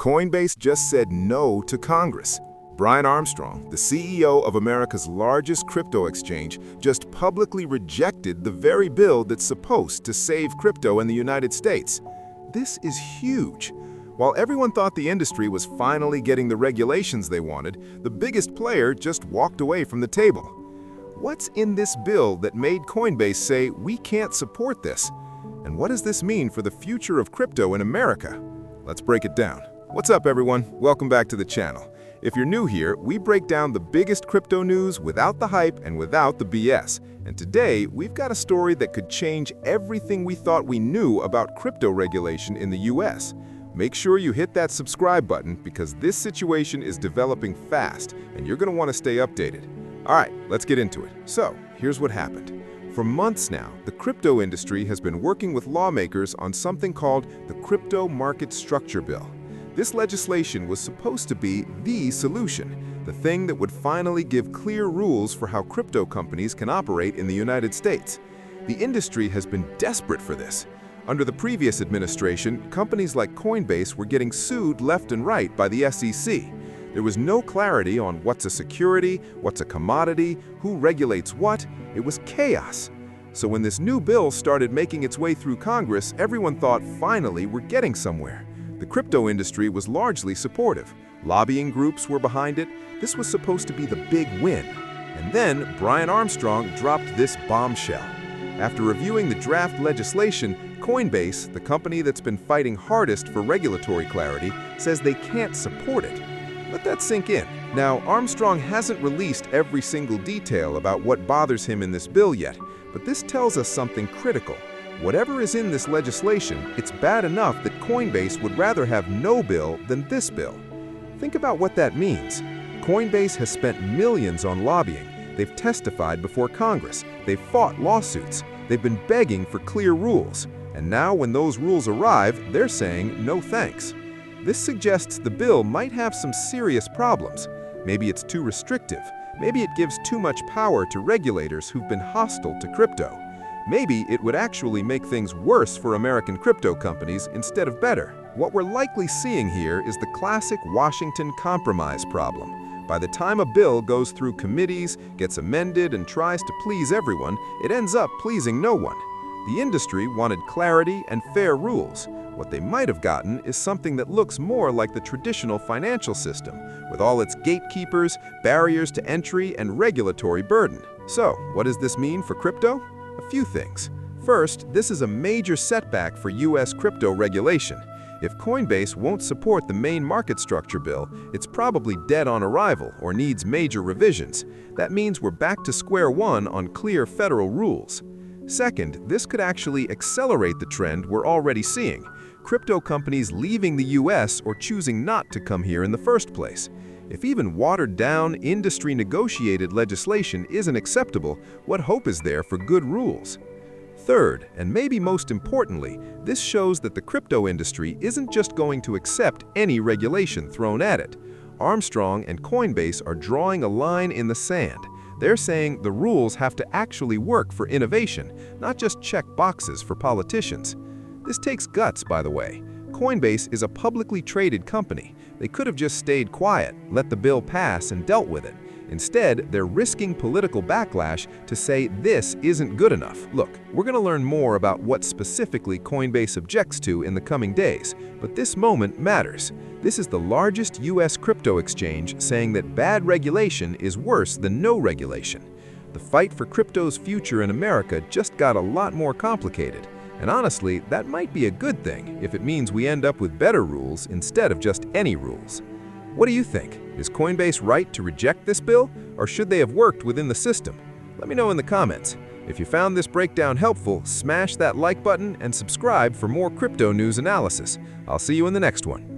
Coinbase just said no to Congress. Brian Armstrong, the CEO of America's largest crypto exchange, just publicly rejected the very bill that's supposed to save crypto in the United States. This is huge. While everyone thought the industry was finally getting the regulations they wanted, the biggest player just walked away from the table. What's in this bill that made Coinbase say, "We can't support this"? And what does this mean for the future of crypto in America? Let's break it down. What's up, everyone? Welcome back to the channel. If you're new here, we break down the biggest crypto news without the hype and without the BS. And today, we've got a story that could change everything we thought we knew about crypto regulation in the US. Make sure you hit that subscribe button because this situation is developing fast and you're going to want to stay updated. All right, let's get into it. So, here's what happened. For months now, the crypto industry has been working with lawmakers on something called the Crypto Market Structure Bill. This legislation was supposed to be the solution, the thing that would finally give clear rules for how crypto companies can operate in the United States. The industry has been desperate for this. Under the previous administration, companies like Coinbase were getting sued left and right by the SEC. There was no clarity on what's a security, what's a commodity, who regulates what. It was chaos. So when this new bill started making its way through Congress, everyone thought, finally, we're getting somewhere. The crypto industry was largely supportive. Lobbying groups were behind it. This was supposed to be the big win. And then Brian Armstrong dropped this bombshell. After reviewing the draft legislation, Coinbase, the company that's been fighting hardest for regulatory clarity, says they can't support it. Let that sink in. Now, Armstrong hasn't released every single detail about what bothers him in this bill yet, but this tells us something critical. Whatever is in this legislation, it's bad enough that Coinbase would rather have no bill than this bill. Think about what that means. Coinbase has spent millions on lobbying. They've testified before Congress. They've fought lawsuits. They've been begging for clear rules. And now when those rules arrive, they're saying no thanks. This suggests the bill might have some serious problems. Maybe it's too restrictive. Maybe it gives too much power to regulators who've been hostile to crypto. Maybe it would actually make things worse for American crypto companies instead of better. What we're likely seeing here is the classic Washington compromise problem. By the time a bill goes through committees, gets amended, and tries to please everyone, it ends up pleasing no one. The industry wanted clarity and fair rules. What they might have gotten is something that looks more like the traditional financial system, with all its gatekeepers, barriers to entry, and regulatory burden. So, what does this mean for crypto? A few things. First, this is a major setback for US crypto regulation. If Coinbase won't support the main market structure bill, it's probably dead on arrival or needs major revisions. That means we're back to square one on clear federal rules. Second, this could actually accelerate the trend we're already seeing. Crypto companies leaving the US or choosing not to come here in the first place. If even watered-down, industry-negotiated legislation isn't acceptable, what hope is there for good rules? Third, and maybe most importantly, this shows that the crypto industry isn't just going to accept any regulation thrown at it. Armstrong and Coinbase are drawing a line in the sand. They're saying the rules have to actually work for innovation, not just check boxes for politicians. This takes guts, by the way. Coinbase is a publicly traded company. They could have just stayed quiet, let the bill pass, and dealt with it. Instead, they're risking political backlash to say this isn't good enough. Look, we're going to learn more about what specifically Coinbase objects to in the coming days, but this moment matters. This is the largest US crypto exchange saying that bad regulation is worse than no regulation. The fight for crypto's future in America just got a lot more complicated. And honestly, that might be a good thing if it means we end up with better rules instead of just any rules. What do you think? Is Coinbase right to reject this bill, or should they have worked within the system? Let me know in the comments. If you found this breakdown helpful, smash that like button and subscribe for more crypto news analysis. I'll see you in the next one.